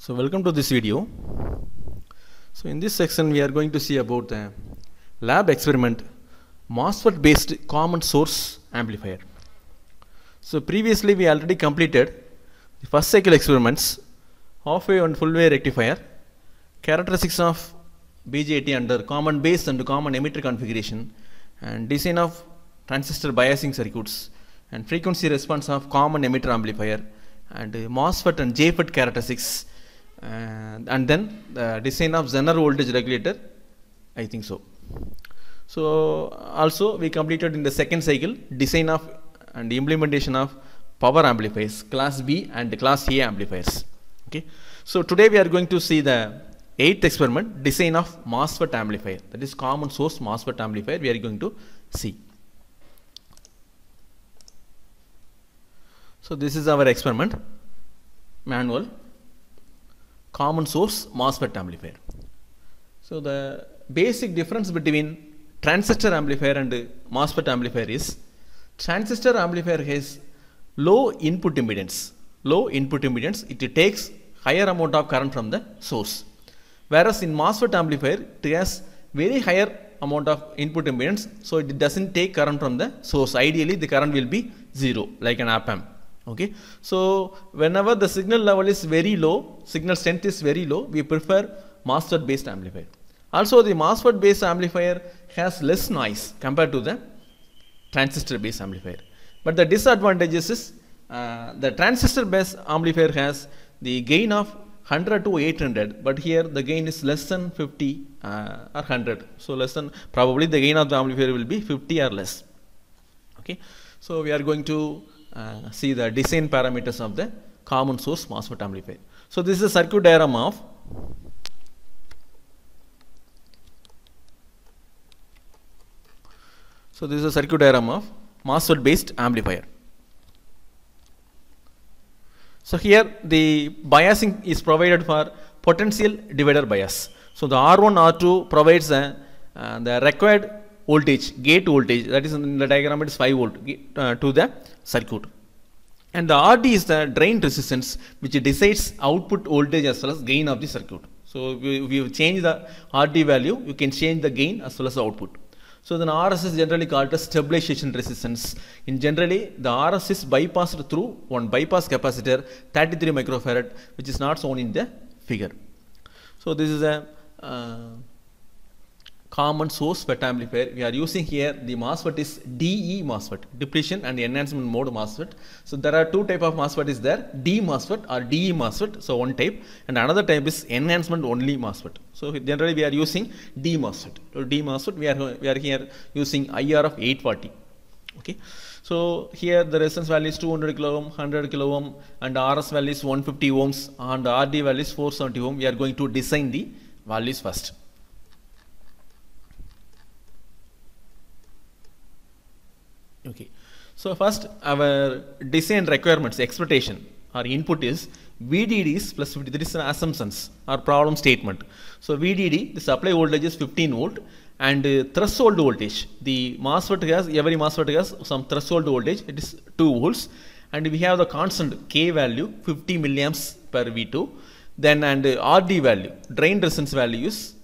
So welcome to this video. So in this section we are going to see about the lab experiment MOSFET based common source amplifier. So previously we already completed the first cycle experiments, half wave and full wave rectifier, characteristics of BJT under common base and common emitter configuration, and design of transistor biasing circuits, and frequency response of common emitter amplifier, and MOSFET and JFET characteristics, and then the design of Zener voltage regulator, I think so. So also we completed in the second cycle design of and implementation of power amplifiers, class B and class A amplifiers. Okay. So today we are going to see the 8th experiment, design of MOSFET amplifier, that is common source MOSFET amplifier we are going to see. So this is our experiment manual, common source MOSFET amplifier. So the basic difference between transistor amplifier and MOSFET amplifier is transistor amplifier has low input impedance. It takes higher amount of current from the source, whereas in MOSFET amplifier it has very higher amount of input impedance, so it doesn't take current from the source. Ideally the current will be zero, like an op amp. Okay, so whenever the signal level is very low, signal strength is very low, we prefer MOSFET based amplifier. Also the MOSFET based amplifier has less noise compared to the transistor based amplifier. But the disadvantages is the transistor based amplifier has the gain of 100 to 800, but here the gain is less than 50 or 100. So less than, probably the gain of the amplifier will be 50 or less. Okay, so we are going to see the design parameters of the common source MOSFET amplifier. So this is a circuit diagram of MOSFET based amplifier. So here the biasing is provided for potential divider bias. So the R1 R2 provides the required voltage, gate voltage, that is in the diagram it is 5 volt to the circuit, and the RD is the drain resistance which decides output voltage as well as gain of the circuit. So if you change the RD value, you can change the gain as well as the output. So then RS is generally called as stabilization resistance. In generally the RS is bypassed through one bypass capacitor 33 microfarad, which is not shown in the figure. So this is a common source FET amplifier. We are using here the MOSFET is DE MOSFET, depletion and enhancement mode MOSFET. So there are two type of MOSFET is there, D MOSFET or DE MOSFET, so one type, and another type is enhancement only MOSFET. So generally we are using D MOSFET. So D MOSFET we are here using IR of 840. Okay, so here the resistance value is 200 kilo ohm, 100 kilo ohm, and RS value is 150 ohms, and RD value is 470 ohm. We are going to design the values first. Okay, so first our design requirements, expectation or input is VDDs plus 50. That is an assumptions or problem statement. So VDD, the supply voltage is 15 volt, and threshold voltage, the MOSFET has, every MOSFET has some threshold voltage, it is 2 volts, and we have the constant K value 50 milliamps per V2, then and RD value, drain resistance value is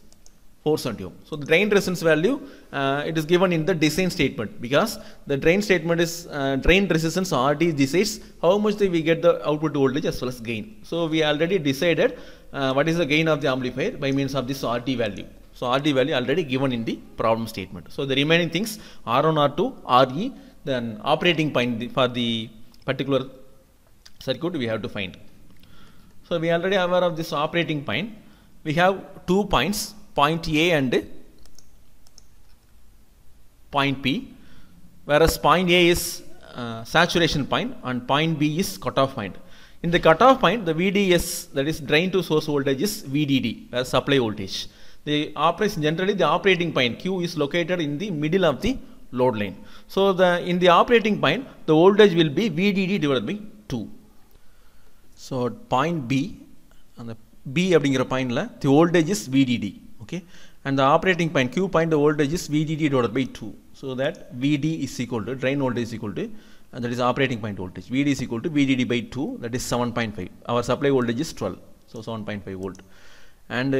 470 ohm. So the drain resistance value it is given in the design statement, because the drain statement is drain resistance RD decides how much we get the output voltage as well as gain. So we already decided what is the gain of the amplifier by means of this RD value. So RD value already given in the problem statement. So the remaining things R1, R2, RE, then operating point for the particular circuit we have to find. So we already aware of this operating point. We have 2 points, point A and point P, whereas point A is saturation point and point B is cutoff point. In the cutoff point, the VDS, that is drain to source voltage, is VDD, where supply voltage. The operation, generally the operating point Q is located in the middle of the load line. So in the operating point, the voltage will be VDD divided by 2. So point B, and the B அப்படிங்கிற பாயிண்ட்ல the voltage is VDD. Okay, and the operating point Q point, the voltage is VDD divided by 2. So that VD is equal to, drain voltage is equal to, and that is operating point voltage. VD is equal to VDD by 2, that is 7.5. Our supply voltage is 12. So 7.5 volt. And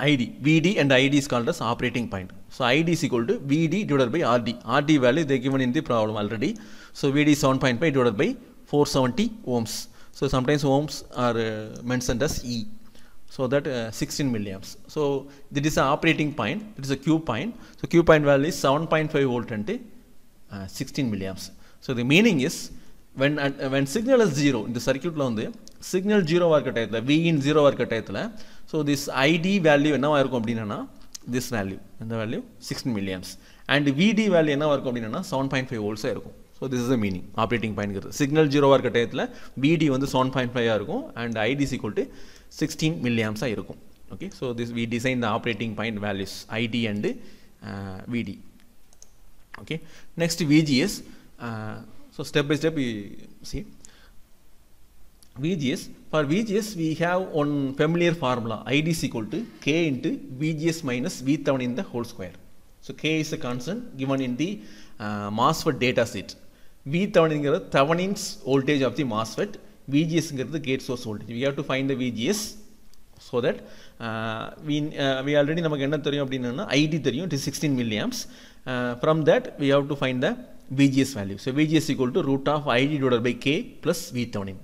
ID, VD and ID is called as operating point. So ID is equal to VD divided by RD. RD value they given in the problem already. So VD is 7.5 divided by 470 ohms. So sometimes ohms are mentioned as E. So that 16 milliamps. So this is an operating point. It is a Q point. So Q point value is 7.5 volt and 16 milliamps. So the meaning is when signal is 0 in the circuit la undu signal 0 ah irukka tayatla V in 0 ah irukka tayatla, so this ID value enna irukum appadina this value and the value 16 milliamps and VD value enna irukum appadina 7.5 volts ah irukum. So this is the meaning operating point irukku signal 0 ah irukka tayatla VD vandu 7.5 ah irukum and ID is equal to 16 milliamps ah irukum. Okay, so this we design the operating point values ID and VD. Okay, next VGS. So step by step we see VGS. For VGS we have one familiar formula, ID is equal to K into VGS minus V in the whole square. So K is a constant given in the MOSFET data set. V is the Thevenin's voltage of the MOSFET. VGS is the gate source voltage. We have to find the VGS so that we already namak enna theriyum appadina ID theriyum, it is 16 milliamps. From that we have to find the VGS value. So VGS equal to root of ID divided by K plus V Thevenin.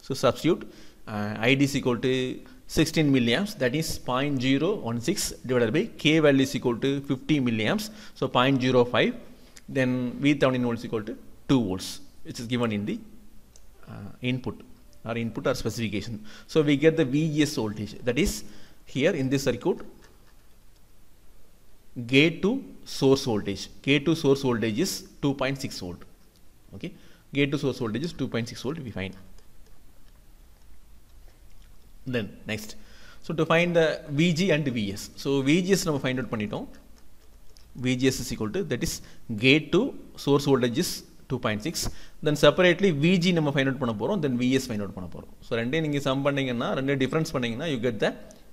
So substitute ID is equal to 16 milliamps, that is 0.016 divided by K value is equal to 50 milliamps, so 0.05. Then V Thevenin volts equal to 2 volts, which is given in the input or specification. So we get the VGS voltage, that is here in this circuit gate to source voltage. Gate to source voltage is 2.6 volt. Okay, gate to source voltage is 2.6 volt we find. Then next, so to find the VG and VS, so VGS நம்ம find out பண்ணிட்டோம். VGS is equal to, that is gate to source voltage is 2.6. then separately VG நம்ம find out பண்ண போறோம், then VS find out பண்ண போறோம். so ரெண்டே நீங்க sum பண்ணீங்கன்னா ரெண்டே difference பண்ணீங்கன்னா you get the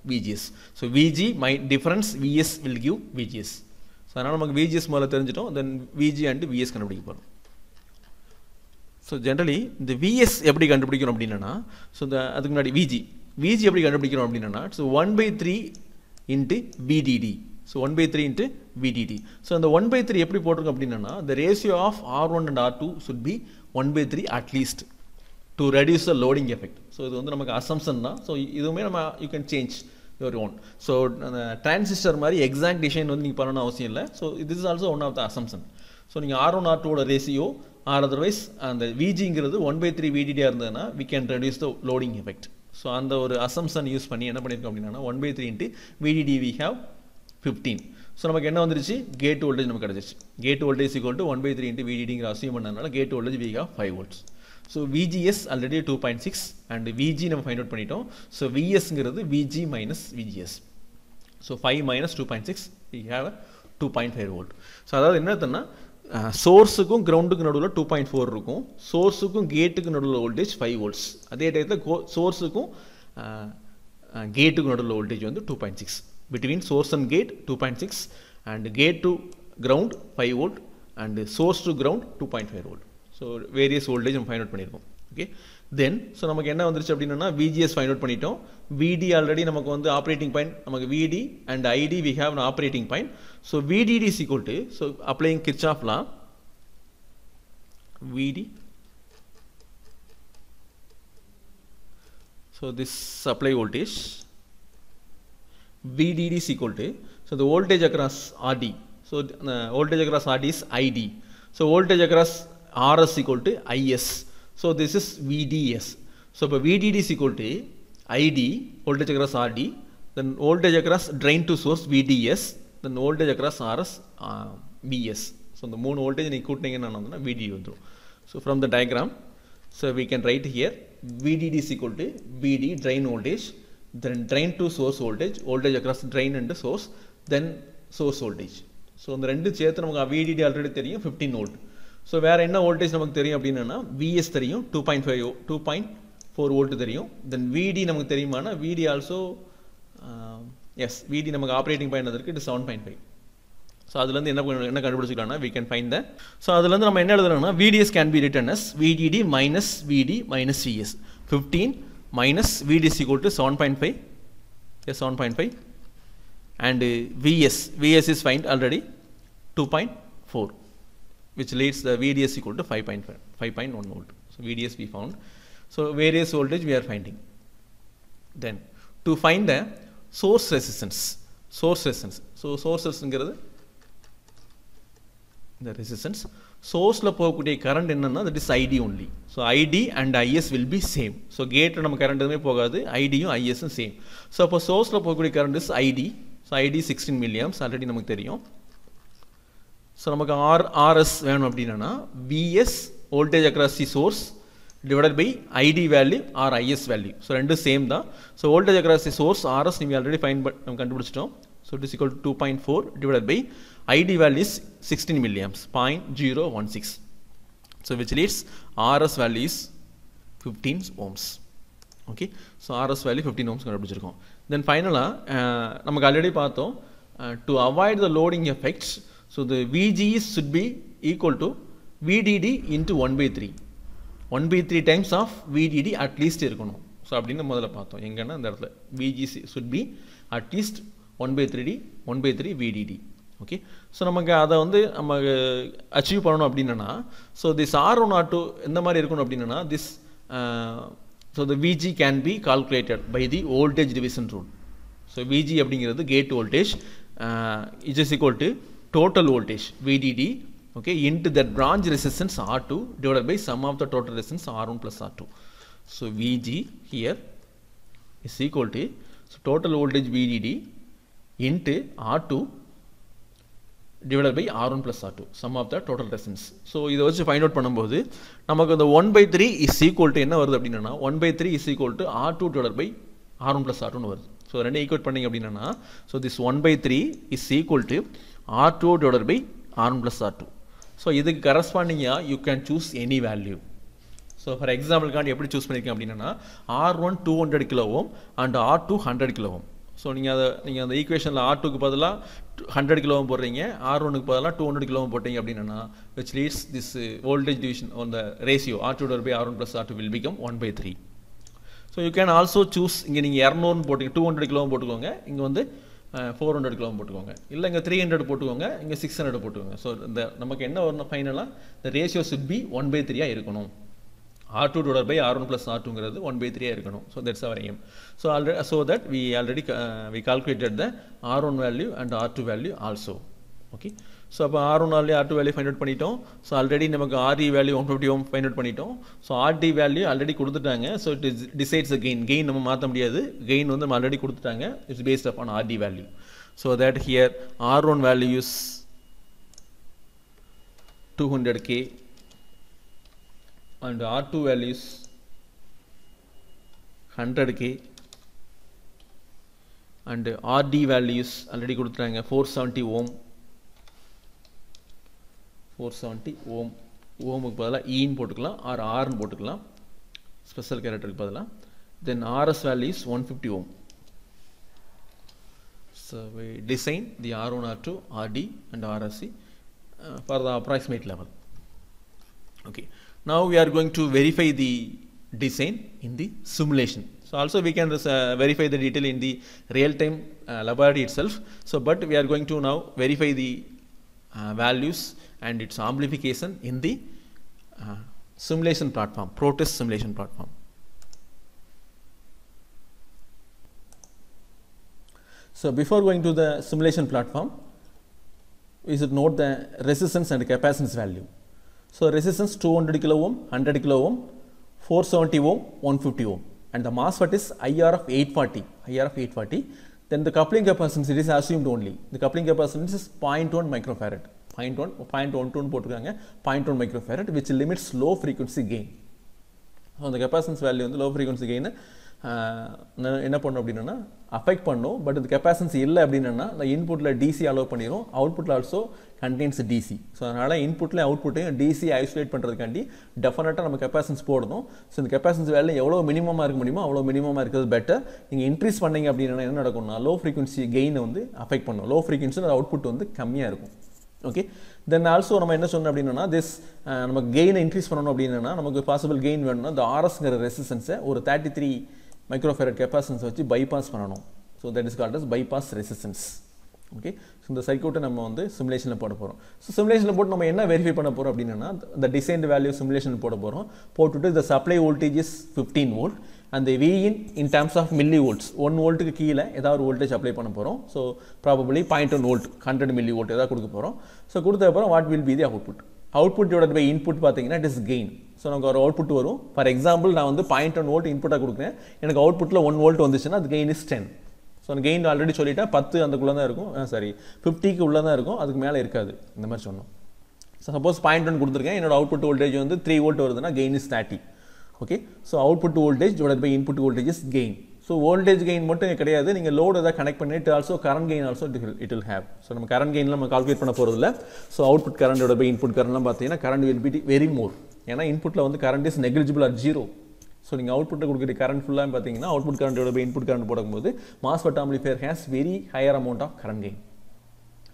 VGS. so VG my difference VS will give VGS. so அதனால நமக்கு VGS முதல்ல தெரிஞ்சிட்டோம், then VG and VS கண்டுபிடிக்க போறோம். so generally இந்த VS எப்படி கண்டுபிடிக்கணும் அப்படினா, so அதுக்கு முன்னாடி VG எப்படி கண்டுபிடிக்கணும் அப்படினா, so 1/3 into VDD. so 1/3 into VDD. so அந்த 1/3 எப்படி போட்டுருக்கோம் அப்படினா, the ratio of R1 and R2 should be 1/3 at least to reduce the loading effect. so இது வந்து நமக்கு assumption தான். so இதுவுமே நம்ம you can change your own. so transistor மாதிரி exact design வந்து நீங்க பண்ணனும் அவசியம் இல்ல. so this is also one of the assumption. so நீங்க R1 R2 ஓட ratio or otherwise அந்த VG ங்கிறது 1/3 VDD ஆ இருந்ததுனா we can reduce the loading effect. so அந்த ஒரு assumption யூஸ் பண்ணி என்ன பண்ணிருக்கோம் அப்படினா 1/3 into VDD we have 15. so நமக்கு என்ன வந்துருச்சு, gate voltage நமக்கு கிடைச்சிருச்சு. gate voltage equal to 1/3 into VDD ங்கற assume பண்ணனால gate voltage we have 5 volts. so VGS already 2.6 and VG நம்ம find out பண்ணிட்டோம். so VS ங்கிறது VG minus VGS. so 5 minus 2.6 we have 2.5 volt. so அதாவது என்ன அர்த்தம்னா சோர்ஸுக்கும் கிரவுண்டுக்கு நடுவுல 2.4 இருக்கும், சோர்ஸுக்கும் கேட்டுக்கு நடுவுல வோல்டேஜ் 5 volts. அதே டயத்துல சோர்ஸுக்கும் கேட்டுக்கு நடுவுல வோல்டேஜ் வந்து 2.6. between source and gate 2.6 and gate to ground 5 volt and source to ground 2.5 volt. so various voltage நம்ம find out பண்ணிருக்கோம். okay, then so நமக்கு என்ன வந்துருச்சு அப்படினா VGS find out பண்ணிட்டோம். VD already நமக்கு வந்து operating point, நமக்கு VD and ID we have an operating point. so VDD is equal to, so applying Kirchhoff law, VD, so this supply voltage VDD is equal to, so the voltage across RD, so voltage across RD is ID, so voltage across RS equal to IS, so this is VDS. so VDD is equal to ID voltage across RD, then voltage across drain to source VDS, then voltage across RS VS. so the மூணு voltage நீ கூட்டினீங்கன்னா என்னன்னா VDD வந்துரும். so from the diagram, so we can write here VDD is equal to VD drain voltage, then drain to source voltage, voltage across drain and source, then source voltage. so இந்த ரெண்டு சேர்த்து நமக்கு VDD already தெரியும் 15 volt. so வேற என்ன voltage நமக்கு தெரியும் அப்படினா VS தெரியும் 2.4 volt தெரியும், then VD நமக்கு தெரியுமானா VD also yes VD நமக்கு ஆபரேட்டிங் பாயிண்ட் அதற்கு இது 7.5. so அதுல இருந்து என்ன கண்டுபிடிச்சிக்கலாம்னா we can find that. so அதுல இருந்து நம்ம என்ன எழுதணும்னா VDS can be written as VDD minus VD minus VS. 15 minus VD is equal to 7.5, yes, 7.5, and VS is find already 2.4, which leads the VDS equal to 5.1 volt. So VDS we found. So various voltage we are finding. Then to find the source resistance. So source resistance, the resistance. Source la pogukudi current enna, that is ID only. So ID and IS will be same. So gate la nam current edume pogadu, ID um IS um same. So appo source la pogukudi current is ID. So ID 16 milliamps already namakku theriyum. So நமக்கு RS வேணும் அப்படின்னா VS voltage across the source divided by ID value or IS value. So ரெண்டு same தான். So voltage across the source RS நீங்க already find நம்ம கண்டுபிடிச்சிட்டோம். So it is equal to 2.4 divided by ID value is 16 milliamps, 0.016. So which leads RS value is 15 ohms. Okay. So RS value 15 ohms கண்டுபிடிச்சிருக்கோம். Then finally நமக்கு already பார்த்தோம் to avoid the loading effects. So the VGS should be equal to VDD into 1/3. 1/3 times of VDD at least இருக்கணும். So அப்படின்னு முதல்ல பார்த்தோம். எங்கன்னா இந்த இடத்துல VGS should be at least 1/3 VDD. Okay. So நமக்கு அதை வந்து நம்ம அச்சீவ் பண்ணணும் அப்படின்னா so this R1 R2 எந்த மாதிரி இருக்கணும் அப்படின்னா this so the VG can be calculated by the voltage division rule. So VG அப்படிங்கிறது gate voltage is equal to total voltage VDD, okay, into that branch resistance R2 divided by sum of the total resistance R1 plus R2. So VG here is equal to so total voltage VDD into R2 divided by R1 plus R2, sum of the total resistance. So இதை வச்சு find out பண்ணும்போது நமக்கு அந்த 1/3 is equal to என்ன வருது அப்படின்னா 1/3 is equal to R2 divided by R1 plus R2 னு வருது. So ரெண்டே ஈக்குவேட் பண்ணீங்க அப்படின்னா so this 1/3 is equal to R2 divided by R1 plus R2. So இதுக்கு கரஸ்பாண்டிங்கா you can choose any value. So for example காண்டி எப்படி choose பண்ணிருக்கேன் அப்படின்னா R1 200 kilo ohm and R2 100 kilo ohm. So நீங்க அந்த ஈக்குவேஷன்ல R2 க்கு பதிலா 100 kilo ohm போடுறீங்க, R1 க்கு பதிலா 200 kilo ohm போட்டீங்க அப்படின்னா which leads this voltage division on the ratio R2 divided by R1 plus R2 will become 1/3. So you can also choose இங்க நீங்க 200 போட்டுங்க 200 kilo ohm போட்டுக்கோங்க, இங்க வந்து 400 kilo ohm போட்டுக்கோங்க, இல்ல இங்க 300 போட்டுக்கோங்க, இங்க 600 போட்டுக்கோங்க. So இந்த நமக்கு என்ன வரணும் ஃபைனலா the ratio should be 1/3 ஆ இருக்கணும். R2 divided by R1 plus R2ங்கிறது 1/3 ஆ இருக்கணும். So that's our aim. So that we already we calculated the R1 value and R2 value also. Okay. So அப்ப R1 value R2 value find out பண்ணிட்டோம். So already நமக்கு RE value 150 ohm find out பண்ணிட்டோம். So RD value already கொடுத்துட்டாங்க. So it is decides the gain. Gain நம்ம மாத்த முடியாது. Gain வந்து நம்ம already கொடுத்துட்டாங்க. It's based upon RD value. So that here R1 value is 200k and R2 value is 100k and RD value is already கொடுத்துட்டாங்க 470 ohm. 470 ohm. ஓமுக்கு பதிலா E ன்னு போட்டுக்கலாம் or R ன்னு போட்டுக்கலாம் ஸ்பெஷல் கேரக்டருக்கு பதிலா. Then RS value is 150 ohm. So we design the R1, R2, RD and RSC for the approximate level. Okay. Now we are going to verify the design in the simulation. So also we can verify the detail in the real time laboratory itself. So but we are going to now verify the values and its amplification in the simulation platform, Proteus simulation platform. So before going to the simulation platform, we should note the resistance and capacitance value. So resistance 200 kilo ohm, 100 kilo ohm, 470 ohm, 150 ohm, and the MOSFET is IR of 840. Then the coupling capacitance it is assumed only. The coupling capacitance is 0.1 microfarad. 0.12 போட்டுருக்காங்க 0.1 microfarad, which limits low frequency gain. So the capacitance value வந்து low frequency gain என்ன பண்ணும் அப்படின்னா affect பண்ணும். But இந்த capacitance இல்லை அப்படின்னா இந்த இன்புட்டில் டிசி அலோவ் பண்ணிடும், அவுட்புட்டில் ஆல்சோ கண்டெயின்ஸ் டிசி. ஸோ அதனால் இன்புட்லையும் அவுட்புட்டையும் டிசி ஐசோலேட் பண்ணுறதுக்காண்டி டெஃபினட்டாக நம்ம கெப்பாசிட்டன்ஸ் போடணும். ஸோ இந்த கெப்பாசிட்டன்ஸ் வேலை எவ்வளோ மினிமமாக இருக்க முடியுமோ அவ்வளோ மினிமமாக இருக்கிறது பெட்டர். நீங்கள் இன்க்ரீஸ் பண்ணீங்க அப்படின்னா என்ன நடக்கும்னா லோ ஃப்ரீக்வன்சி கெயினை வந்து அஃபெக்ட் பண்ணும். லோ ஃப்ரீக்வன்சி அவுட்புட் வந்து கம்மியாக இருக்கும். Okay, then also நம்ம என்ன சொன்னோம் அப்படின்னா this நமக்கு கெயினை இன்க்ரீஸ் பண்ணணும் அப்படின்னா நமக்கு பாசிபிள் கெயின் வேணும்னா இந்த RSங்கிற ரெசிஸ்டன்ஸை ஒரு 33 மைக்ரோஃபேரட் கெப்பாசிட்டன்ஸ் வச்சு பைபாஸ் பண்ணணும். So that is called as bypass resistance. Okay, so இந்த சர்க்யூட்டை நம்ம வந்து சிமுலேஷனில் போட போகிறோம். ஸோ சிமுலேஷனில் போட்டு நம்ம என்ன வெரிஃபை பண்ண போகிறோம் அப்படின்னா இந்த டிசைன்டு வேல்யூ சிமுலேஷன் போட போகிறோம். போட்டுட்டு இந்த supply voltage is 15 volt and the Vin in terms of millivolts 1 வோல்ட்டுக்கு கீழே ஏதாவது ஒரு வோல்டேஜ் அப்ளை பண்ண போகிறோம். So probably 0.1 volt 100 milli volt ஏதாவது கொடுக்க போகிறோம். ஸோ கொடுத்த அப்புறம் what will be the output. Output divided by input பார்த்தீங்கன்னா இட் இஸ் கெயின். ஸோ நமக்கு ஒரு அவுட்புட் வரும். ஃபார் எக்ஸாம்பிள் நான் வந்து 0.1 வோல்ட் இன்புட்டாக கொடுக்குறேன், எனக்கு அவுட்புட்டில் 1 வோல்ட் வந்துச்சுன்னா அது கெயின் இஸ் 10. ஸோ அந்த கெயின் ஆல்ரெடி சொல்லிட்டேன் 10 அதுக்குள்ளே தான் இருக்கும், சாரி 50க்கு உள்ளே தான் இருக்கும், அதுக்கு மேலே இருக்காது இந்த மாதிரி சொன்னோம். ஸோ சப்போஸ் 0.1 கொடுத்துருக்கேன், என்னோட அவுட்புட் வோல்டேஜ் வந்து 3 வோல்ட் வருதுன்னா gain is 30. Okay, so output voltage divided by input voltage is gain. So voltage gain மட்டும் கிடையாது, நீங்கள் லோடு எதாவது கனெக்ட் பண்ணிட்டு also current gain also it will have. So நம்ம கரண்ட் கெயின்லாம் நம்ம கால்குலேட் பண்ண போகிறதில்ல. So output current divided by input கரண்ட்லாம் பார்த்தீங்கன்னா current will be very more. ஏன்னா இன்புட்டில் வந்து current is negligible or 0. So நீங்கள் அவுட்புட்டில் கொடுக்குற கரண்ட் ஃபுல்லாக பார்த்தீங்கன்னா output current divided by input current போடும்போது MOSFET amplifier has very higher amount of current gain.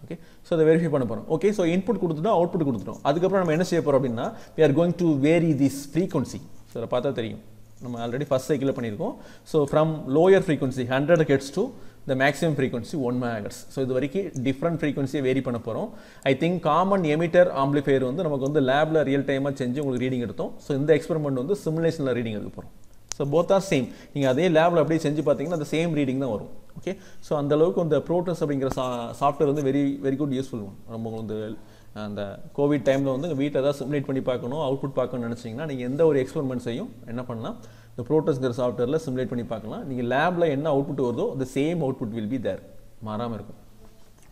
Okay, so அதை வெரிஃபை பண்ண போகிறோம். ஓகே, ஸோ இன்புட் கொடுத்துட்டோம், அவுட்புட் கொடுத்துட்டோம். அதுக்கப்புறம் நம்ம என்ன செய்ய போகிறோம் அப்படின்னா we are going to vary this frequency. So அதை பார்த்தா தெரியும், நம்ம ஆல்ரெடி ஃபர்ஸ்ட் சைக்கிளில் பண்ணியிருக்கோம். So from lower frequency 100 hertz to the maximum frequency 1 megahertz. So இது வரைக்கும் டிஃப்ரெண்ட் ஃப்ரீக்வன்சியை வேரி பண்ண போகிறோம். I think common emitter amplifier வந்து நமக்கு வந்து லேபில் ரியல் டைமாக செஞ்சு உங்களுக்கு ரீடிங் எடுத்தோம். ஸோ இந்த எக்ஸ்பெரிமெண்ட் வந்து சிமுலேஷனில் ரீடிங் எடுக்க போகிறோம். So both are same. நீங்கள் அதே லேபில் அப்படியே செஞ்சு பார்த்தீங்கன்னா அந்த சேம் ரீடிங் தான் வரும். ஓகே, ஸோ அந்தளவுக்கு அந்த ப்ரோட்டஸ் அப்படிங்கிற சாஃப்ட்வேர் வந்து வெரி குட் யூஸ்ஃபுல். நம்ம வந்து அந்த கோவிட் டைமில் வந்து வீட்டில் ஏதாவது சிமுலேட் பண்ணி பார்க்கணும், அவுட்புட் பார்க்கணும்னு நினச்சிங்கன்னா நீங்கள் எந்த ஒரு எக்ஸ்பெரிமெண்ட்ஸையும் என்ன பண்ணலாம், இந்த ப்ரோட்டஸ்ங்கிற சாஃப்ட்வேரில் சிமுலேட் பண்ணி பார்க்கலாம். நீங்கள் லேபில் என்ன அவுட்புட் வருதோ the same output will be there, மாறாமல் இருக்கும்.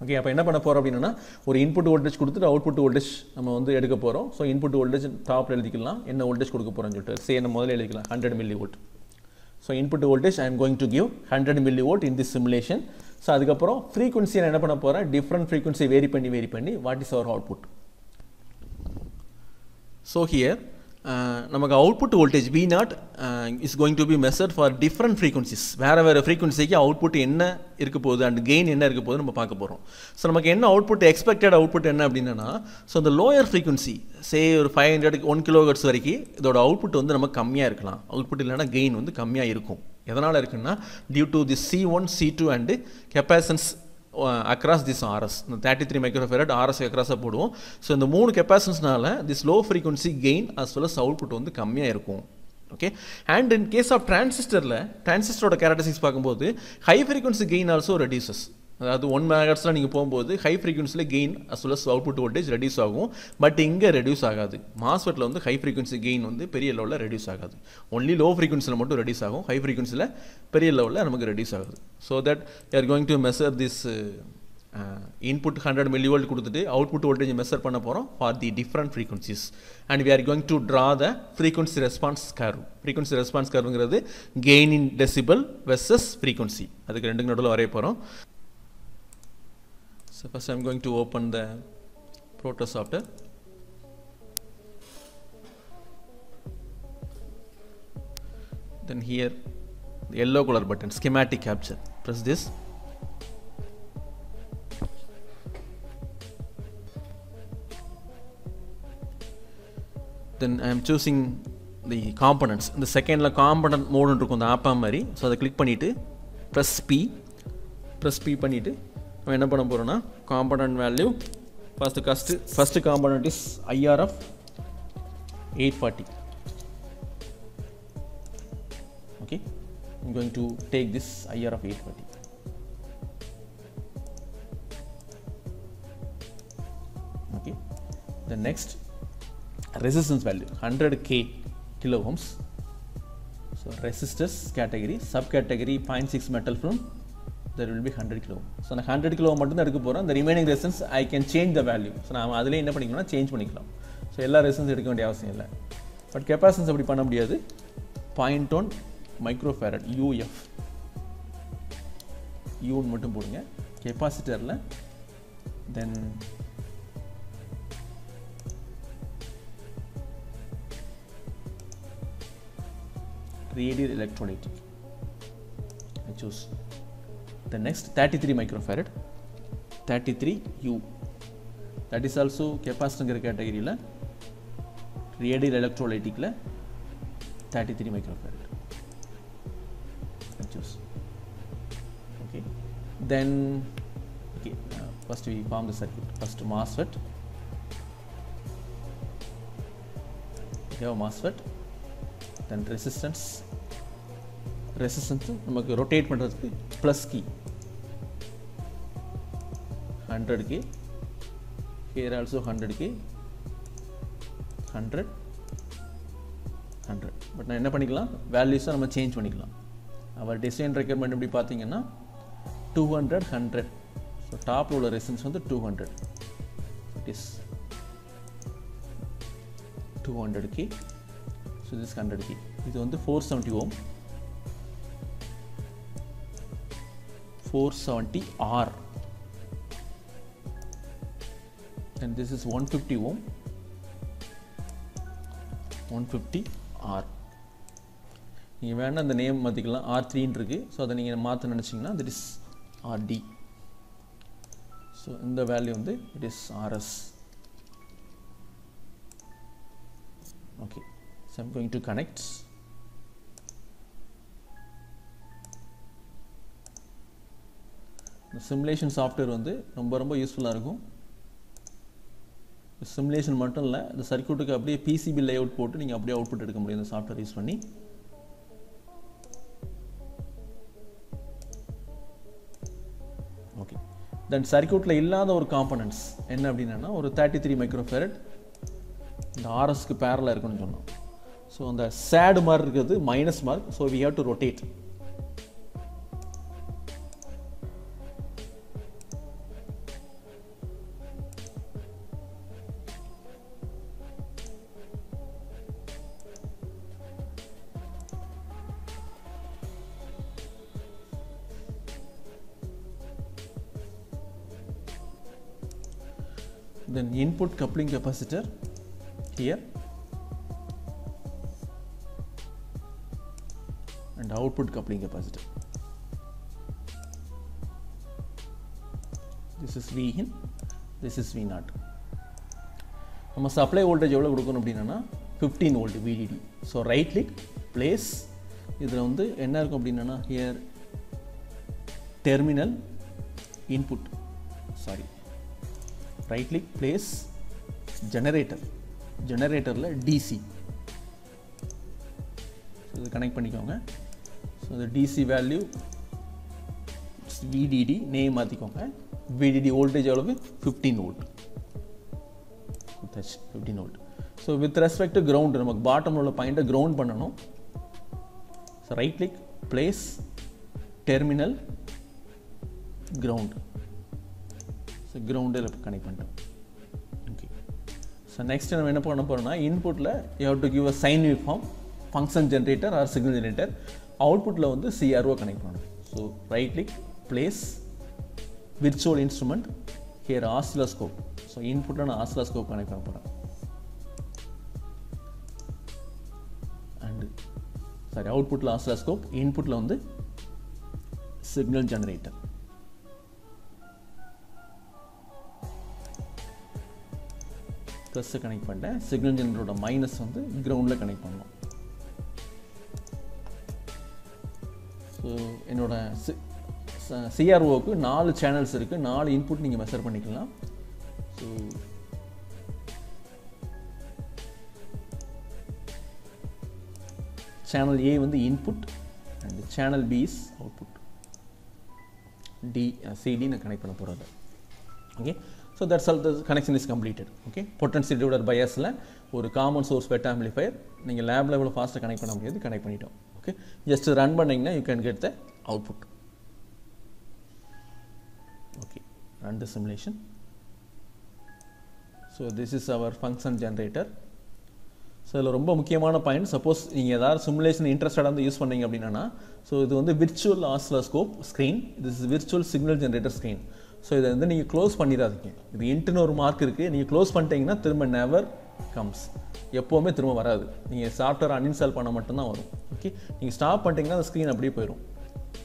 ஓகே, அப்போ என்ன பண்ண போகிறோம் அப்படின்னா ஒரு இன்புட் வோல்டேஜ் கொடுத்துட்டு அவுட்புட் வோல்டேஜ் நம்ம வந்து எடுக்க போகிறோம். ஸோ இன்புட் வோல்டேஜ் டாப்பில் எழுதிக்கலாம், என்ன வோல்டேஜ் கொடுக்க போகிறோம்னு சொல்லிட்டு நம்ம முதல்ல எழுதிக்கலாம் 100 milli volt. So input voltage I am going to give 100 milli volt in this simulation. So அதுக்கப்புறம் ஃப்ரீக்வன்சியை என்ன பண்ண போகிறேன், டிஃப்ரெண்ட் ஃப்ரீக்வன்சி வேரி பண்ணி what is our output. So here நமக்கு output voltage V0 is going to be measured for different frequencies. வேறு ஃப்ரீக்வன்சிக்கு output என்ன இருக்க போகுது அண்ட் கெயின் என்ன இருக்க போகுது நம்ம பார்க்க போகிறோம். ஸோ நமக்கு என்ன அவுட்புட் எக்ஸ்பெக்டட் அவுட்புட் என்ன அப்படின்னா, ஸோ இந்த லோயர் ஃப்ரீக்வன்சி சே ஒரு 500 1 கிலோஹெர்ட்ஸ் வரைக்கும் இதோட அவுட்புட் வந்து நமக்கு கம்மியாக இருக்கலாம். அவுட்புட் இல்லைனா கெயின் வந்து கம்மியாக இருக்கும். எதனால் இருக்குன்னா due to the C1 C2 and capacitance across this RS. இந்த 33 மைக்ரோஃபேரட் RS அக்ராஸாக போடுவோம். ஸோ இந்த 3 கெப்பாசிட்டன்ஸ்னால this low frequency gain as well as output வந்து கம்மியாக இருக்கும். Okay, and in case of டிரான்சிஸ்டரோட கேரக்டரிஸ்டிக்ஸ் பார்க்கும்போது high frequency gain also reduces. அதாவது 1 மெகாஹெர்ட்ஸில் நீங்கள் போகும்போது ஹை ஃப்ரீக்வன்சியில் gain as well as output voltage reduce ஆகும். பட் இங்கே ரெடியூஸ் ஆகாது. MOSFETல வந்து ஹை ஃப்ரீக்வன்சி கெயின் வந்து பெரிய லெவலில் ரெடியூஸ் ஆகாது. ஒன்லி லோ ஃப்ரீக்வன்சியில் மட்டும் ரெடியூஸ் ஆகும், ஹை ஃப்ரீக்வன்சியில் பெரிய லெவலில் நமக்கு ரெடியூஸ் ஆகுது. So that you are going to measure this input 100 milli volt கொடுத்துட்டு அவுட்புட் வோல்டேஜ் மெஷர் பண்ண போகிறோம் for the different frequencies. And we are going to draw the frequency response curve. Frequency response கர்வ்ங்கிறது gain in decibel versus frequency, அதுக்கு ரெண்டுக்கு நடுவில் வரைய போகிறோம். So first I am going to open the Proteus software. Then here the yellow color button, schematic capture, press this. Then I am choosing the components. In the second la component mode irukum the app mari. So அதை click பண்ணிட்டு press P பண்ணிட்டு நம்ம என்ன பண்ண போகிறோம்னா component value first component is IRF 840. Okay, I'm going to take this IRF 840. Okay, the next resistance value 100K kilo ohms. So resistors category, subcategory 0.6 metal film, there will be 100 kilo. So நான் 100 kilo மட்டும் தான் எடுக்க போகிறேன். The remaining resistance I can change the value. So நான் அதிலே என்ன பண்ணிக்கணும்னா change பண்ணிக்கலாம். So எல்லா ரெசிஸ்டன்ஸ் எடுக்க வேண்டிய அவசியம் இல்லை. பட் கெப்பாசிட்டன்ஸ் அப்படி பண்ண முடியாது. 0.1 மைக்ரோஃபேரட் UF யூன்னு மட்டும் போடுங்க கெப்பாசிட்டரில். தென் radial electrolytic I choose. The next 33 microfarad 33 U. that is also capacitor category la radial electrolytic la 33 microfarad. Choose. Okay, then okay, first we form the circuit. First MOSFET. We have MOSFET. Then resistance நமக்கு rotate பண்றதுக்கு plus key 100k, here also 100k, 100 but நான் என்ன பண்ணிக்கலாம், வேல்யூஸை நம்ம change பண்ணிக்கலாம். our design requirement எப்படி பார்த்தீங்கன்னா 200 100, ஸோ டாப்பில் உள்ள ரெசிஸ்டன்ஸ் வந்து 200, it is 200k, so this is 100k, இது வந்து 470 ohm, 470R, and this is 150 ohm, 150R. நீங்கள் வேணால் அந்த நேம் மாற்றிக்கலாம், R3 இருக்கு, ஸோ அதை நீங்கள் மாற்ற நினச்சிங்கன்னா that is RD, ஸோ இந்த வேல்யூ வந்து it is RS. Okay, so I'm going to connect. இந்த சிமுலேஷன் சாஃப்ட்வேர் வந்து ரொம்ப யூஸ்ஃபுல்லாக இருக்கும். சிமுலேஷன் மட்டும் இல்லை, இந்த சர்க்யூட்டுக்கு அப்படியே பிசிபி லேஅவுட் போட்டு நீங்கள் அப்படியே அவுட்புட் எடுக்க முடியும் இந்த சாஃப்ட்வேர் யூஸ் பண்ணி. ஓகே, தென் சர்க்யூட்டில் இல்லாத ஒரு காம்பனன்ட்ஸ் என்ன அப்படின்னா ஒரு 33 மைக்ரோஃபேரட் இந்த ஆர்எஸ்க்கு பேரலாக இருக்குன்னு சொன்னோம். ஸோ அந்த சேடு மாதிரி இருக்கிறது minus mark, so we have to rotate. Then input coupling capacitor here and output coupling capacitor. This is V in, this is V naught. நம்ம சப்ளை வோல்டேஜ் எவ்வளோ கொடுக்கணும் அப்படின்னா 15 volt VDD. So right click place, இதில் வந்து என்ன இருக்கும் அப்படின்னா here terminal input, sorry right click place ஜெனரேட்டரில் DC, இது கனெக்ட் பண்ணிக்கோங்க. ஸோ இந்த DC வேல்யூ VDD நேம் மாற்றிக்கோங்க. VDD வோல்டேஜ் எவ்வளவு 15 volt, 15 volt. So with respect to ground நமக்கு பாட்டம் உள்ள பாயிண்ட்டை கிரவுண்ட் பண்ணணும். So right click place terminal ground, so கிரவுண்டில் கனெக்ட் பண்ணிட்டோம். ஓகே, ஸோ நெக்ஸ்ட் நம்ம என்ன பண்ண போகிறோம்னா இன்புட்டில் you have to give a sine wave form function generator or signal generator, அவுட்புட்டில் வந்து CRO கனெக்ட் பண்ணணும். So right click place virtual instrument, here oscilloscope. So இன்புட்டில் நான் ஆசிலோஸ்கோப் கனெக்ட் பண்ண போகிறேன். அண்டு சாரி அவுட்புட்டில் ஆசிலோஸ்கோப், இன்புட்டில் வந்து சிக்னல் ஜென்ரேட்டர். ப்ளஸ்ஸை கனெக்ட் பண்ணிட்டேன். சிக்னல் ஜெனரேட்டரோட மைனஸ் வந்து கிரவுண்டில் கனெக்ட் பண்ணணும். ஸோ என்னோட CROவுக்கு 4 சேனல்ஸ் இருக்குது, 4 இன்புட் நீங்கள் மெஷர் பண்ணிக்கலாம். ஸோ சேனல் A வந்து input and channel B is output. CD நான் கனெக்ட் பண்ண போகிறது. Okay, so that's all, the connection is completed. Okay, potential divider biasல ஒரு காமன் சோர்ஸ் FET ஆம்பிளிஃபையர் நீங்கள் லேபில் எவ்வளோ ஃபாஸ்ட்டாக கனெக்ட் பண்ண முடியாது, கனெக்ட் பண்ணிட்டோம். ஓகே, ஜஸ்ட் ரன் பண்ணிங்கன்னா you can get the output. Okay, run the simulation. So this is our function generator. So இதில் ரொம்ப முக்கியமான பாயிண்ட், சப்போஸ் நீங்கள் ஏதாவது சிமுலேஷன் இன்ட்ரெஸ்டாக வந்து யூஸ் பண்ணீங்க அப்படின்னா, ஸோ இது வந்து virtual oscilloscope screen, this is virtual signal generator screen. So இதை வந்து நீங்கள் க்ளோஸ் பண்ணிடாதீங்க. இது இன்ட்டுன்னு ஒரு மார்க் இருக்குது, நீங்கள் க்ளோஸ் பண்ணிட்டீங்கன்னா திரும்ப நெவர் கம்ஸ், எப்போவுமே திரும்ப வராது. நீங்கள் சாஃப்ட்வேர் அன்இன்ஸ்டால் பண்ண மட்டும்தான் வரும். ஓகே, நீங்கள் ஸ்டாப் பண்ணிட்டீங்கன்னா அந்த ஸ்க்ரீன் அப்படியே போயிடும்.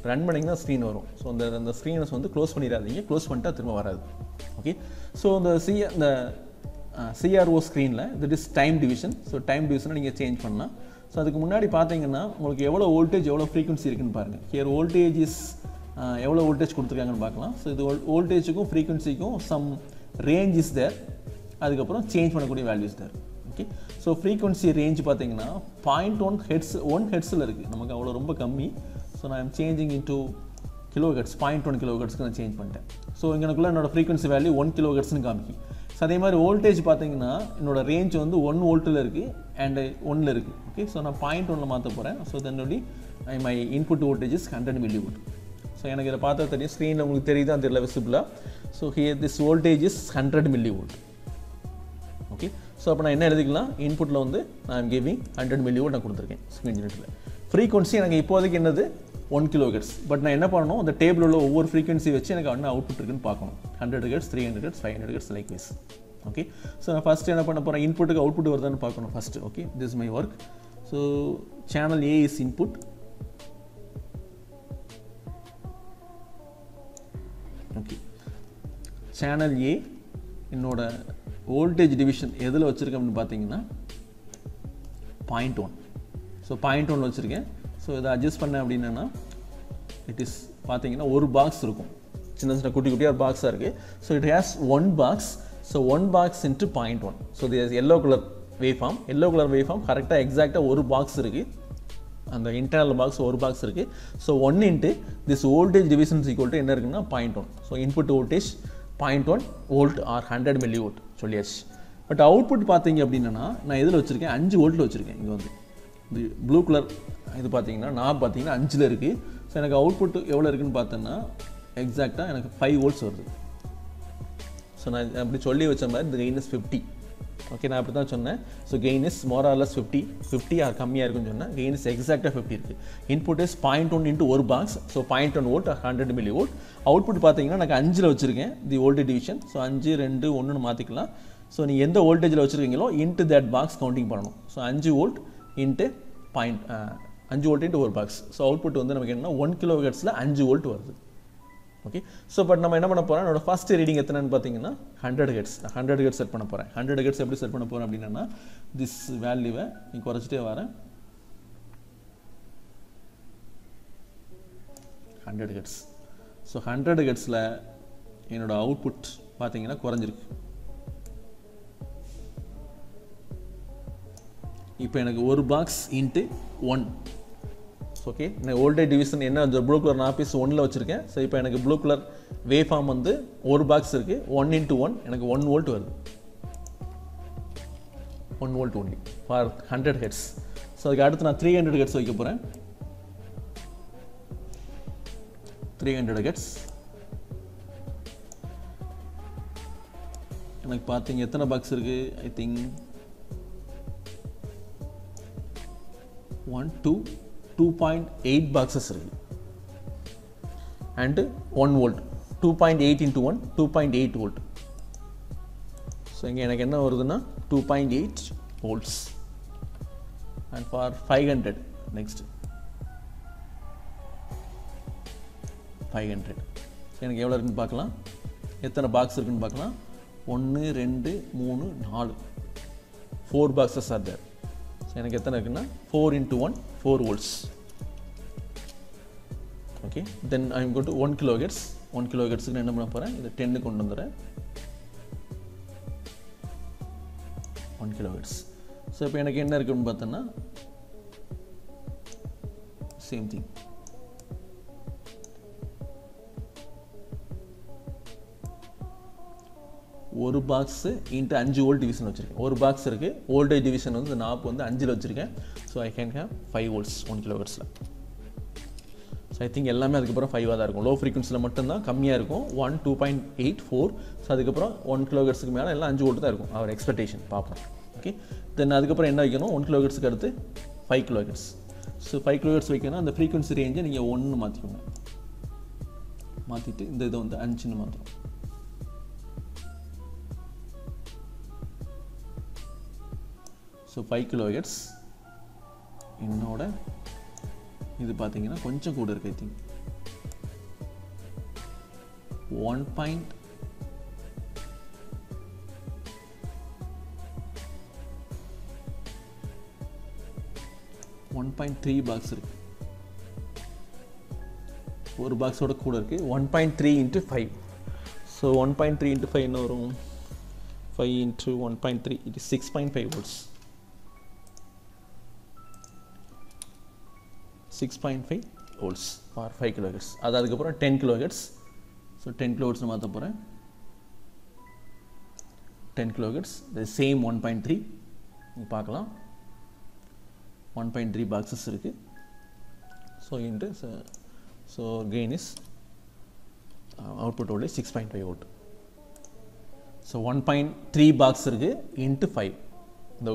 ரன் பண்ணிங்கன்னா ஸ்க்ரீன் வரும். ஸோ அந்த ஸ்க்ரீனை வந்து க்ளோஸ் பண்ணிடாதீங்க, க்ளோஸ் பண்ணிட்டா திரும்ப வராது. ஓகே, ஸோ இந்த CRO ஸ்க்ரீனில் that is time division. So time டிவிஷனை நீங்கள் சேஞ்ச் பண்ணலாம். ஸோ அதுக்கு முன்னாடி பார்த்தீங்கன்னா உங்களுக்கு எவ்வளோ வோல்டேஜ் எவ்வளோ ஃப்ரீக்வன்சி இருக்குன்னு பாருங்கள். ஹியர் வோல்டேஜ் இஸ் எவ்வளோ வோல்டேஜ் கொடுத்துருக்காங்கன்னு பார்க்கலாம். ஸோ இது வோல்டேஜுக்கும் ஃப்ரீக்வன்சிக்கும் சம் ரேஞ்ச் இஸ் தேர், அதுக்கப்புறம் சேஞ்ச் பண்ணக்கூடிய வேல்யூஸ் தேர். ஓகே, ஸோ ஃப்ரீக்வன்சி ரேஞ்ச் பார்த்தீங்கன்னா 0.1 ஹெட்ஸ் 1 ஹெட்ஸில் இருக்குது, நமக்கு அவ்வளோ ரொம்ப கம்மி. ஸோ நான் changing into kilo hertz 0.1 kilo ஹெட்ஸ்க்கு நான் சேஞ்ச் பண்ணிட்டேன். ஸோ இங்கனக்குள்ளே என்னோடய ஃப்ரீக்வன்சி வேல்யூ 1 கிலோ ஹெட்ஸ்னு காமிக்கும். ஸோ அதே மாதிரி வோல்டேஜ் பார்த்தீங்கன்னா என்னோட ரேஞ்ச் வந்து 1 வோல்ட்டில் இருக்குது அண்ட் 1ல் இருக்குது. ஓகே, ஸோ நான் 0.1ல் மாற்ற போகிறேன். ஸோ தென்னோடி my input voltage is 100 millivolt. So எனக்கு இதை பார்த்தா தெரியும், ஸ்க்ரீனில் உங்களுக்கு தெரியுது அந்த தெரியல விசிபிளாக. So here this voltage is 100 millivolt. Okay, so அப்போ நான் என்ன எழுதிக்கலாம், இன்புட்டில் வந்து நான் கிவிங் 100 மில்லிவோல்ட் நான் கொடுத்துருக்கேன் ஸ்க்ரீன் யூனிட்டில். ஃப்ரீக்வன்சி எனக்கு இப்போதைக்கு என்னது 1 கிலோ ஹெர்ட்ஸ். பட் நான் என்ன பண்ணணும், அந்த டேபிள் உள்ள ஒவ்வொரு ஃப்ரீக்வன்சி வச்சு எனக்கு என்ன அவுட்புட் இருக்குன்னு பார்க்கணும். 100 hertz, 300 hertz, 500 hertz like wise. Okay, so நான் ஃபஸ்ட்டு என்ன பண்ண போகிறேன், இன்புட்டுக்கு அவுட்புட் வருதான்னு பார்க்கணும் first. Okay, this is my work. So channel A is input. Okay, channel A என்னோட வோல்டேஜ் டிவிஷன் எதில் வச்சுருக்கேன் அப்படின்னு பார்த்தீங்கன்னா 0.1. ஸோ 0.1 வச்சுருக்கேன். ஸோ இதை அட்ஜஸ்ட் பண்ணேன் அப்படின்னா இட் இஸ் பார்த்தீங்கன்னா ஒரு பாக்ஸ் இருக்கும், சின்ன சின்ன குட்டி குட்டியாக ஒரு பாக்ஸாக இருக்குது. So it has 1 box. So 1 box into 0.1. So இது yellow colour waveform. Yellow colour waveform கரெக்டாக எக்ஸாக்டாக ஒரு பாக்ஸ் இருக்குது, அந்த இன்டர்னல் பாக்ஸ் ஒரு பாக்ஸ் இருக்குது. So 1 into this voltage division equal to என்ன இருக்குன்னா 0.1. So input voltage 0.1 volt or 100 milli volt சொல்லியாச்சு. பட் அவுட்புட் பார்த்தீங்க அப்படின்னா நான் எதில் வச்சுருக்கேன், 5 வோல்ட்டில் வச்சுருக்கேன். இங்கே வந்து இது ப்ளூ கலர் இது பார்த்தீங்கன்னா நான் பார்த்தீங்கன்னா 5ல் இருக்குது. ஸோ எனக்கு அவுட்புட் எவ்வளோ இருக்குதுன்னு பார்த்தோன்னா எக்ஸாக்டாக எனக்கு 5 வோல்ட்ஸ் வருது. ஸோ நான் அப்படி சொல்லி வச்ச மாதிரி இந்த கெயின் இஸ் 50. ஓகே, நான் அப்படி தான் சொன்னேன். So gain is more or less 50 or கம்மியாக இருக்குன்னு சொன்னேன். கெயின் இஸ் எக்ஸாக்டாக 50 இருக்குது. இன்புட் இஸ் 0.1 இன்ட்டு ஒரு box. So 0.1 volt 100 milli volt. Output பார்த்தீங்கன்னா எனக்கு 5ல் வச்சுருக்கேன் தி வோல்டேஜ் டிவிஷன். ஸோ 5, 2, 1ன்னு மாற்றிக்கலாம். ஸோ நீங்கள் எந்த வோல்டேஜில் வச்சுருக்கீங்களோ இன்ட்டு தட் பாக்ஸ் கவுண்டிங் பண்ணணும். So 5 volt into 5 volt into ஒரு பாக்ஸ். ஸோ அவுட்புட் வந்து நமக்கு என்னன்னா 1 கிலோ ஹெர்ட்ஸில் 5 வோல்ட் வருது. ஓகே, ஸோ பட் நம்ம என்ன பண்ண போகிறோம், என்னோட ஃபஸ்ட் ரீடிங் எத்தனைன்னு பார்த்தீங்கன்னா 100 ஹெர்ட்ஸ். நான் 100 ஹெர்ட்ஸ் செட் பண்ண போகிறேன். 100 ஹெர்ட்ஸ் எப்படி செட் பண்ண போகிறேன் அப்படின்னா திஸ் வேல்யூவை நீ குறைச்சிட்டே வரேன். 100 ஹெர்ட்ஸ். ஸோ 100 ஹெர்ட்ஸில் என்னோட அவுட்புட் பார்த்தீங்கன்னா குறைஞ்சிருக்கு. இப்போ எனக்கு ஒரு பாக்ஸ் இன்ட்டு 1. ஓகே, நான் வோல்டேஜ் டிவிஷன் என்ன ப்ளூ கலர் நான் பீஸ் 1ல் வச்சுருக்கேன். ஸோ இப்போ எனக்கு ப்ளூ கலர் வேவ் ஃபார்ம் வந்து ஒரு பாக்ஸ் இருக்குது. 1 இன்ட்டு 1 எனக்கு 1 வோல்ட் வருது. 1 volt only for 100 hertz. So அதுக்கு அடுத்து நான் 300 ஹெர்ட்ஸ் வைக்க போகிறேன். 300 ஹெர்ட்ஸ் எனக்கு பார்த்தீங்க எத்தனை பாக்ஸ் இருக்குது, ஐ திங்க் 2.8 பாக்ஸஸ் இருக்குது and 1 volt. 2.8 into 1 2.8 volt. So இங்கே எனக்கு என்ன வருதுன்னா 2.8 வோல்ட்ஸ். அண்ட் ஃபார் 500 நெக்ஸ்ட் 500 எனக்கு எவ்வளோ இருக்குன்னு பார்க்கலாம், எத்தனை பாக்ஸ் இருக்குன்னு பார்க்கலாம். 1, 2, 3, 4 4 பாக்ஸஸ் ஆர் தேர். ஸோ எனக்கு எத்தனை இருக்குன்னா 4 into 1 4 volts. Okay, then I am going to 1 kilo hertz. 1 kilo ஹெர்ட்ஸுக்கு என்ன பண்ண போகிறேன், இது 10 கொண்டு வந்துடுறேன். 1 கிலோ ஹெர்ட்ஸ். ஸோ இப்போ எனக்கு என்ன இருக்குன்னு பார்த்தோன்னா சேம் திங். ஒரு பாக்ஸு இன்ட்டு 5 வோல்ட் டிவிஷன் வச்சுருக்கேன். ஒரு பாக்ஸ் இருக்குது, வோல்டேஜ் டிவிஷன் வந்து இந்த நாப் வந்து 5ல் வச்சுருக்கேன். So I can have 5 volts 1 kilo ஹெர்ட்ஸில். ஸோ ஐ திங்க் எல்லாமே அதுக்கப்புறம் 5ஆக தான் இருக்கும். லோ ஃப்ரீக்வன்சியில் மட்டும்தான் கம்மியாக இருக்கும் 1, 2.8, 4. ஸோ அதுக்கப்புறம் 1 கிலோ ஹெர்ட்ஸுக்கு மேலே எல்லாம் 5 வோல்ட் தான் இருக்கும். அவர் எக்ஸ்பெக்டேஷன் பார்ப்போம். ஓகே, தென் அதுக்கப்புறம் என்ன வைக்கணும், 1 கிலோ ஹெர்ட்ஸுக்கு அடுத்து 5 kilo hertz. So 5 kilo hertz வைக்கணும். அந்த ஃப்ரீக்வன்சி ரேஞ்சை நீங்கள் 1 மாற்றிக்கோங்க. மாற்றிட்டு இந்த இதை வந்து 5ன்னு மாற்றணும். So 5 kilo hertz. என்னோட இது பார்த்தீங்கன்னா கொஞ்சம் கூட இருக்குது. ஐ திங்க் 1.3 பாக்ஸ் இருக்கு. ஒரு பாக்ஸோட கூட இருக்கு. 1.3 into 5. So 1.3 into 5 என்ன வரும்? 5 into 1.3 it is 6.5 volts. 6.5 volts for 5 kilohertz. அது அதுக்கப்புறம் 10 kilohertz. So 10 kilohertz மாற்ற போகிறேன். 10 kilohertz the same 1.3 நீங்கள் பார்க்கலாம். 1.3 boxes இருக்கு. So into so gain is output voltage 6.5 volt. So 1.3 box இருக்கு into 5. இந்த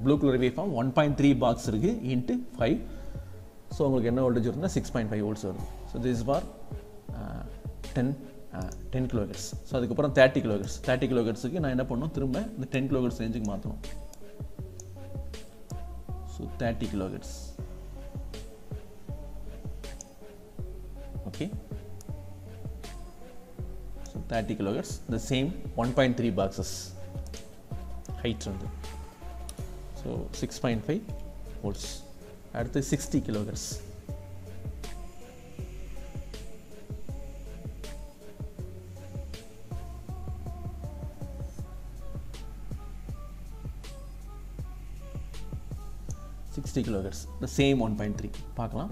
blue color waveform 1.3 box இருக்கு into 5. So உங்களுக்கு என்ன voltage வருதுன்னா 6.5 volts வருது. So this is for 10 kilohertz. So அதுக்கப்புறம் 30 kilohertz. 30 kilohertzக்கு நான் என்ன பண்ணணும், திரும்ப இந்த 10 kilohertz ரேஞ்சுக்கு மாற்றணும். So 30 kilohertz. Okay. So 30 kilohertz, the same 1.3 boxes height வந்து. So 6.5 volts. அடுத்து 60 kilohertz. kilohertz, the same 1.3 பார்க்கலாம்.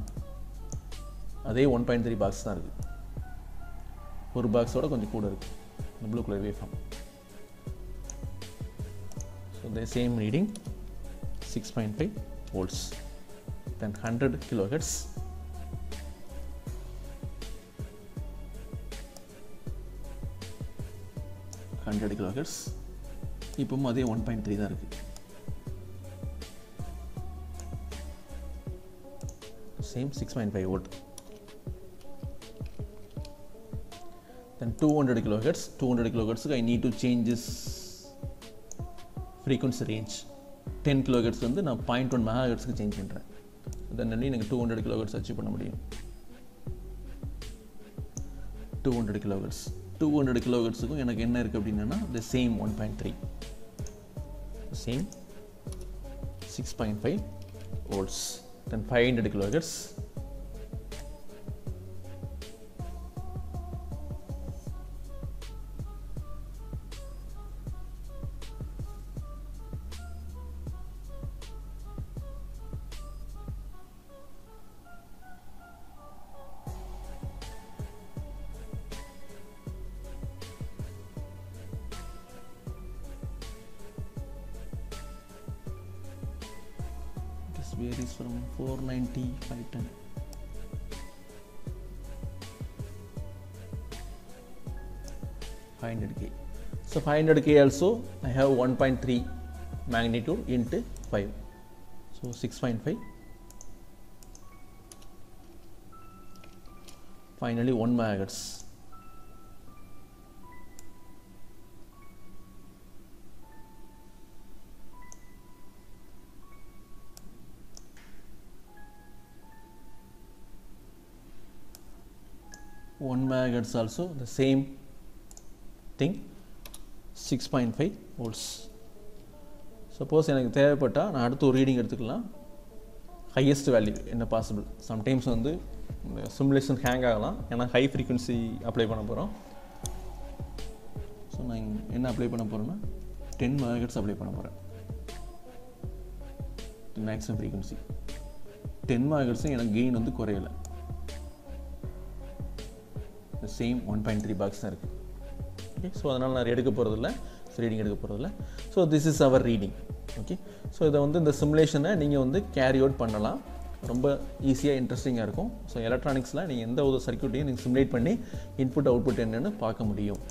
அதே 1.3 பாக்ஸ் தான் இருக்கு. ஒரு பாக்ஸோட கொஞ்சம் கூட இருக்கு. இந்த blue colour wave form. So the same reading 6.5 volts. Then 100 kilohertz. இப்பவும் அதே 1.3 தான் இருக்கு. Same 6.5 volt. Then 200 kilohertz. 200 kilohertz I need to change this frequency range. 10 kilohertz வந்து நான் 0.1 megahertz க்கு சேஞ்ச் பண்றேன். then எனக்கு 200 kilohertz அச்சீவ் பண்ண முடியும். 200 kilohertz. 200 kilohertz க்கு எனக்கு என்ன இருக்கு அப்படினா the same 1.3. The same 6.5 volts. Then 500 kilohertz. Varies from 490 510. $500K. So 500K also I have 1.3 magnitude into 5. So 6.5. Finally 1 megahertz. megahertz also the same thing 6.5 volts. Suppose எனக்கு தேவைப்பட்டா நான் அடுத்து ஒரு ரீடிங் எடுத்துக்கலாம். ஹையஸ்ட் வேல்யூ என்ன பாசிபிள். சம்டைம்ஸ் வந்து simulation hang ஆகலாம், ஏன்னா ஹை ஃப்ரீக்வன்சி அப்ளை பண்ண போகிறோம். ஸோ நான் என்ன அப்ளை பண்ண போகிறேன்னா 10 megahertz அப்ளை பண்ண போகிறேன். மேக்ஸிமம் ஃப்ரீக்வன்சி 10 megahertz எனக்கு கெயின் வந்து குறையலை. The same 1.3 box தான் இருக்கு. Okay, so அதனால நான் எடுக்க போறதில்ல, ரீடிங் எடுக்க போறதில்ல. So this is our reading. Okay, so இதை வந்து இந்த சிமுலேஷனை நீங்கள் வந்து கேரி அவுட் பண்ணலாம். ரொம்ப ஈஸியாக இன்ட்ரெஸ்டிங்காக இருக்கும். ஸோ எலக்ட்ரானிக்ஸில் நீங்கள் எந்த ஒரு சர்க்யூட்டையும் நீங்கள் சிமுலேட் பண்ணி இன்புட் அவுட்புட் என்னன்னு பார்க்க முடியும்.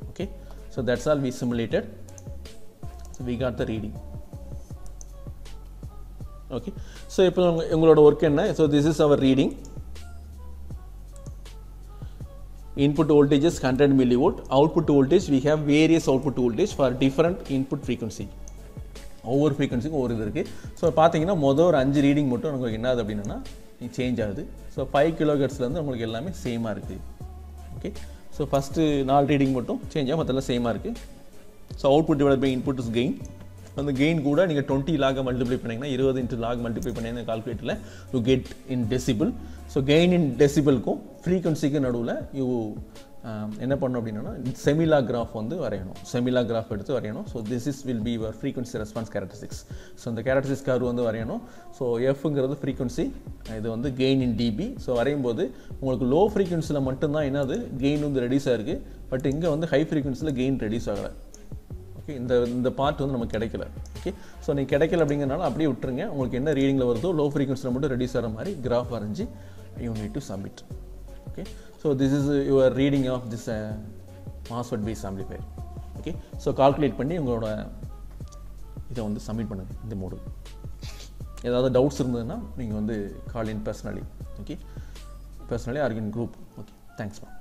Okay, so that's all we simulated. So we got the reading. Okay, so இப்போ உங்களோட ஒர்க் என்ன? So this is our reading. Input voltage is 100 millivolt. Output voltage, we have various output voltage for different input frequency. ஒவ்வொரு ஃப்ரீக்வன்சிக்கும் ஒரு இது இருக்குது. So பார்த்தீங்கன்னா மொதல் ஒரு 5 ரீடிங் மட்டும் உங்களுக்கு என்னது அப்படின்னா சேஞ்ச் ஆகுது. ஸோ 5 கிலோஹெர்ட்ஸ்லேருந்து உங்களுக்கு எல்லாமே சேமாக இருக்குது. ஓகே, ஸோ ஃபஸ்ட்டு 4 ரீடிங் மட்டும் சேஞ்ச் ஆகும், மற்றெல்லாம் சேமாக இருக்குது. So output divide by input is gain. அந்த கெயின் கூட நீங்கள் 20 லாக மல்டிப்ளை பண்ணிங்கன்னா 20 இன்ட்டு லாக் மல்டிப்ளை பண்ணிங்கன்னா கால்குலேட்டரில் you get in decibel. So gain in டெசிபிளுக்கும் ஃப்ரீக்வன்சிக்கும் நடுவில் யூ என்ன பண்ணணும் அப்படின்னா செமிலா கிராஃப் வந்து வரையணும். செமிலா கிராஃப் எடுத்து வரையணும். So this is will be your frequency response characteristics. So இந்த கேரக்டரிஸ்டிக்ஸ் கர்வ் வந்து வரையணும். ஸோ எஃப்ங்கிறது ஃப்ரீக்வன்சி, இது வந்து கெயின் இன் டிபி. ஸோ வரையும் போது உங்களுக்கு லோ ஃப்ரீக்வன்சியில் மட்டும்தான் என்னது கெயின் வந்து ரெடியூஸ் ஆகிருக்கு. பட் இங்கே வந்து ஹை ஃப்ரீக்வன்சியில் கெயின் ரெடியூஸ் ஆகலை. ஓகே, இந்த பார்ட் வந்து நமக்கு கிடைக்கல. ஓகே, ஸோ நீங்கள் கிடைக்கல அப்படிங்கிறனால அப்படியே விட்டுருங்க. உங்களுக்கு என்ன ரீடிங்கில் வருதோ லோ ஃப்ரீக்வன்சியில் மட்டும் ரெடியூஸ் ஆகிற மாதிரி கிராஃப் வரைஞ்சி you need to submit. Okay, so this is your reading of this MOSFET based amplifier. Okay, so calculate பண்ணி உங்களோட இதை வந்து சப்மிட் பண்ணுங்கள் இந்த மோடு. ஏதாவது டவுட்ஸ் இருந்ததுன்னா நீங்கள் வந்து call in personally. Okay, personally or in group. Okay, thanks ma'am.